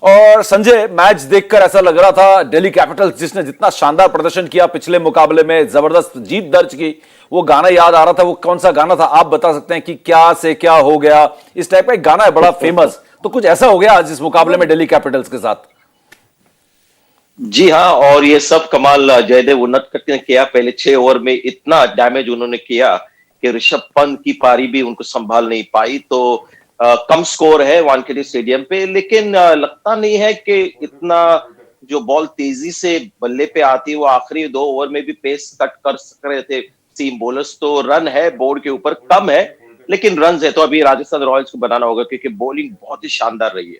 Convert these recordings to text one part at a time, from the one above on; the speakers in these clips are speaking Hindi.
और संजय, मैच देखकर ऐसा लग रहा था दिल्ली कैपिटल्स जिसने जितना शानदार प्रदर्शन किया पिछले मुकाबले में, जबरदस्त जीत दर्ज की, वो गाना याद आ रहा था। वो कौन सा गाना था, आप बता सकते हैं कि क्या से क्या हो गया? इस टाइप का एक गाना है बड़ा फेमस, तो कुछ ऐसा हो गया आज इस मुकाबले में दिल्ली कैपिटल्स के साथ। जी हाँ, और ये सब कमाल जयदेव उनडकट ने किया। पहले 6 ओवर में इतना डैमेज उन्होंने किया कि ऋषभ पंत की पारी भी उनको संभाल नहीं पाई। तो कम स्कोर है वानखेड़े स्टेडियम पे, लेकिन लगता नहीं है कि इतना जो बॉल तेजी से बल्ले पे आती है वो आखिरी 2 ओवर में भी पेस कट कर सक रहे थे सीम बोलर्स। तो रन है बोर्ड के ऊपर कम है, लेकिन रन है तो अभी राजस्थान रॉयल्स को बनाना होगा क्योंकि बॉलिंग बहुत ही शानदार रही है।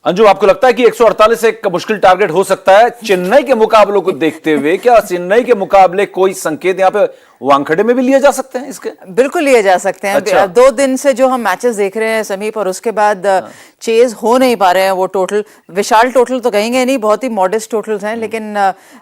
अंजू, आपको लगता है कि 148 एक मुश्किल टारगेट हो सकता है चेन्नई के मुकाबलों को देखते हुए? क्या चेन्नई के मुकाबले कोई संकेत यहाँ पे वानखेड़े में भी लिए जा सकते हैं इसके? बिल्कुल लिए जा सकते हैं। अच्छा। 2 दिन से जो हम मैचेस देख रहे हैं समीप, और उसके बाद चेज हो नहीं पा रहे हैं। वो टोटल विशाल टोटल तो कहेंगे नहीं, बहुत ही मॉडेस्ट टोटल्स हैं, लेकिन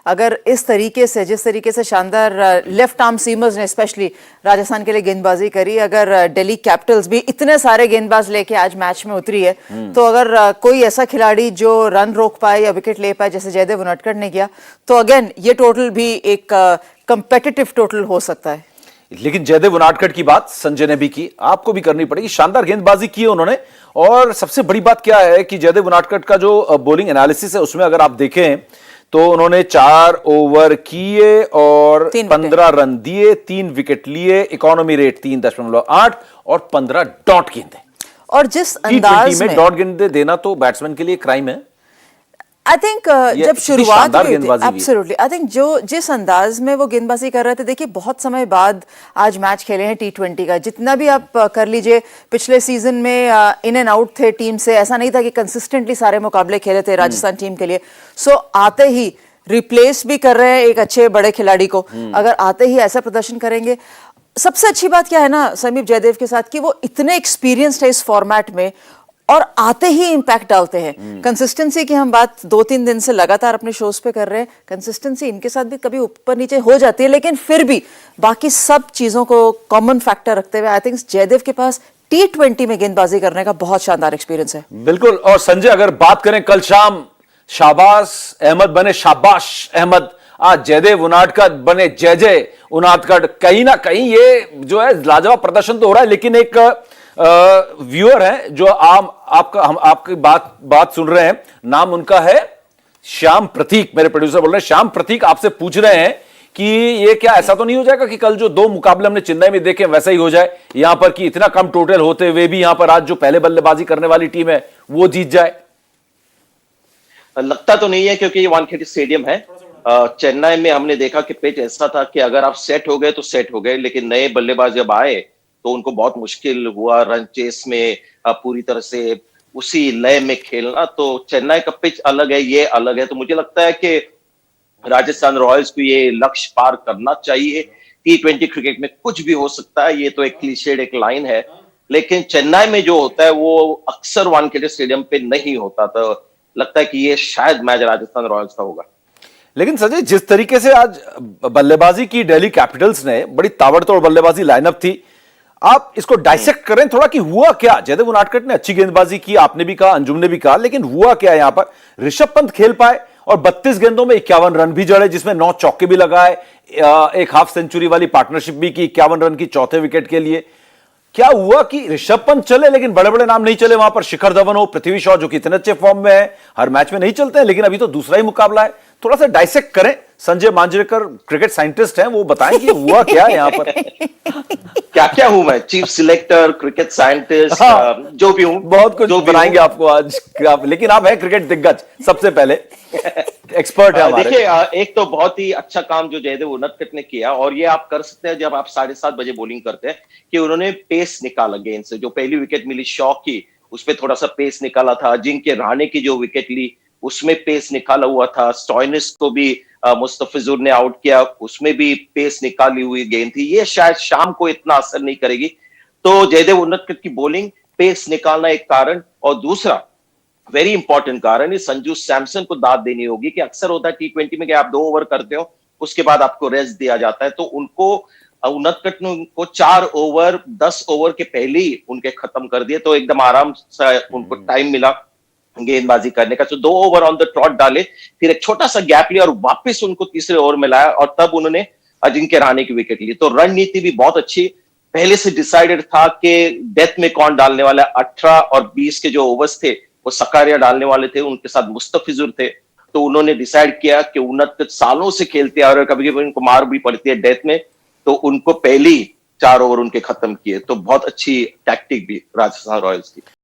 अगर इस तरीके से, जिस तरीके से शानदार लेफ्ट आर्म सीमर्स ने स्पेशली राजस्थान के लिए गेंदबाजी करी, अगर दिल्ली कैपिटल्स भी इतने सारे गेंदबाज लेके आज मैच में उतरी है, तो अगर कोई ऐसा खिलाड़ी जो रन रोक पाए या विकेट ले पाए जैसे जयदेव उनडकट ने किया, तो अगेन ये टोटल भी एक कंपेटिटिव टोटल हो सकता है। लेकिन जयदेव उनादकट की बात संजय ने भी की, आपको भी करनी पड़ेगी। शानदार गेंदबाजी की है उन्होंने, और सबसे बड़ी बात क्या है कि जयदेव उनादकट का जो बॉलिंग एनालिसिस है उसमें अगर आप देखें तो उन्होंने 4 ओवर किए और 15 रन दिए, 3 विकेट लिए, इकोनॉमी रेट 3.8 और 15 डॉट गेंदें। और जिस अंदाज में डॉट गेंदें देना तो बैट्समैन के लिए क्राइम है। आई थिंक जब शुरुआत हुई थी, एब्सोल्युटली, आई थिंक जो जिस अंदाज में वो गेंदबाजी कर रहे थे, देखिए बहुत समय बाद आज मैच खेले हैं T20 का। जितना भी आप कर लीजिए, पिछले सीजन में इन एंड आउट थे टीम से, ऐसा नहीं था कि कंसिस्टेंटली सारे मुकाबले खेले थे राजस्थान टीम के लिए। सो आते ही रिप्लेस भी कर रहे हैं एक अच्छे बड़े खिलाड़ी को, अगर आते ही ऐसा प्रदर्शन करेंगे। सबसे अच्छी बात क्या है ना समीप जयदेव के साथ, कि वो इतने एक्सपीरियंस्ड है इस फॉर्मेट में और आते ही इंपैक्ट डालते हैं। कंसिस्टेंसी की हम बात 2-3 दिन से लगातार अपने शोज पे कर रहे हैं। कंसिस्टेंसी इनके साथ भी कभी ऊपर नीचे हो जाती है, लेकिन फिर भी बाकी सब चीजों को कॉमन फैक्टर रखते हुए आई थिंक जयदेव के पास T20 में गेंदबाजी करने का बहुत शानदार एक्सपीरियंस है। बिल्कुल। और संजय, अगर बात करें कल शाम शाबाश अहमद बने शाबाश अहमद, आज जयदेव उनादकट बने जय जय उनादकट, कहीं ना कहीं ये जो है लाजवाब प्रदर्शन तो हो रहा है। लेकिन एक व्यूअर है जो हम आपकी बात सुन रहे हैं, नाम उनका है श्याम प्रतीक, मेरे प्रोड्यूसर बोल रहे हैं श्याम प्रतीक, आपसे पूछ रहे हैं कि ये क्या ऐसा तो नहीं हो जाएगा कि कल जो 2 मुकाबले हमने चेन्नई में देखे वैसा ही हो जाए यहां पर, कि इतना कम टोटल होते हुए भी यहां पर आज जो पहले बल्लेबाजी करने वाली टीम है वो जीत जाए? लगता तो नहीं है, क्योंकि ये वानखेड़े स्टेडियम है। चेन्नई में हमने देखा कि पिच ऐसा था कि अगर आप सेट हो गए तो सेट हो गए, लेकिन नए बल्लेबाज जब आए तो उनको बहुत मुश्किल हुआ रन चेस में पूरी तरह से उसी लय में खेलना। तो चेन्नई का पिच अलग है, ये अलग है। तो मुझे लगता है कि राजस्थान रॉयल्स को ये लक्ष्य पार करना चाहिए। T20 क्रिकेट में कुछ भी हो सकता है, ये तो एक क्लीशेड एक लाइन है, लेकिन चेन्नई में जो होता है वो अक्सर वानखेड़े स्टेडियम पे नहीं होता। तो लगता है कि ये शायद मैच राजस्थान रॉयल्स का होगा। लेकिन संजय, जिस तरीके से आज बल्लेबाजी की दिल्ली कैपिटल्स ने, बड़ी ताबड़तोड़ बल्लेबाजी लाइनअप थी, आप इसको डाइसेक्ट करें थोड़ा कि हुआ क्या? जयदेव उनादकट ने अच्छी गेंदबाजी की, आपने भी कहा, अंजुम ने भी कहा, लेकिन हुआ क्या यहां पर? ऋषभ पंत खेल पाए और 32 गेंदों में 51 रन भी जड़े, जिसमें 9 चौके भी लगाए, एक हाफ सेंचुरी वाली पार्टनरशिप भी की 51 रन की चौथे विकेट के लिए। क्या हुआ कि ऋषभ पंत चले लेकिन बड़े बड़े नाम नहीं चले वहां पर? शिखर धवन हो, पृथ्वी शॉ जो कि इतने अच्छे फॉर्म में है, हर मैच में नहीं चलते हैं, लेकिन अभी तो दूसरा ही मुकाबला है। थोड़ा सा डाइसेक्ट करें। संजय मांजरेकर क्रिकेट साइंटिस्ट हैं, वो बताएं कि हुआ क्या है यहां पर। क्या क्या हूं मैं, चीफ सिलेक्टर, क्रिकेट साइंटिस्ट, जो भी हूं, बहुत कुछ बनाएंगे आपको आज लेकिन आप हैं क्रिकेट दिग्गज सबसे पहले, एक्सपर्ट है हमारे। देखिए, एक तो बहुत ही अच्छा काम जो जयदेव उनडकट ने किया, और ये आप कर सकते हैं जब आप 7:30 बजे बॉलिंग करते हैं, कि उन्होंने पेस निकाला गेंद से। जो पहली विकेट मिली शॉ की, उसपे थोड़ा सा पेस निकाला था। अजिंक्य रहाणे की जो विकेट ली उसमें पेस निकाला हुआ था। स्टॉइनिस को भी मुस्तफिजुर ने आउट किया, उसमें भी पेस निकाली हुई गेंद थी। ये शायद शाम को इतना असर नहीं करेगी। तो जयदेव उनडकट की बॉलिंग, पेस निकालना एक कारण, और दूसरा वेरी इंपॉर्टेंट कारण है संजू सैमसन को दाद देनी होगी। कि अक्सर होता है T20 में कि आप 2 ओवर करते हो, उसके बाद आपको रेस्ट दिया जाता है, तो उनको उनडकट ने उनको 4 ओवर 10 ओवर के पहले ही उनके खत्म कर दिए, तो एकदम आराम से उनको टाइम मिला। गेंदबाजी करने का। तो 2 ओवर ऑन द ट्रॉट डाले, फिर एक छोटा सा गैप लिया और वापस उनको तीसरे ओवर में लाया और तब उन्होंने अजिंक्य रहाणे की विकेट ली। तो रणनीति भी बहुत अच्छी, पहले से डिसाइडेड था कि डेथ में कौन डालने वाला है। 18 और 20 के जो ओवर्स थे वो सकारिया डालने वाले थे, उनके साथ मुस्तफिजुर थे। तो उन्होंने डिसाइड किया कि 29 सालों से खेलते आ रहे हैं, कभी कभी उनको मार भी पड़ती है डेथ में, तो उनको पहली 4 ओवर उनके खत्म किए। तो बहुत अच्छी टैक्टिक भी राजस्थान रॉयल्स की।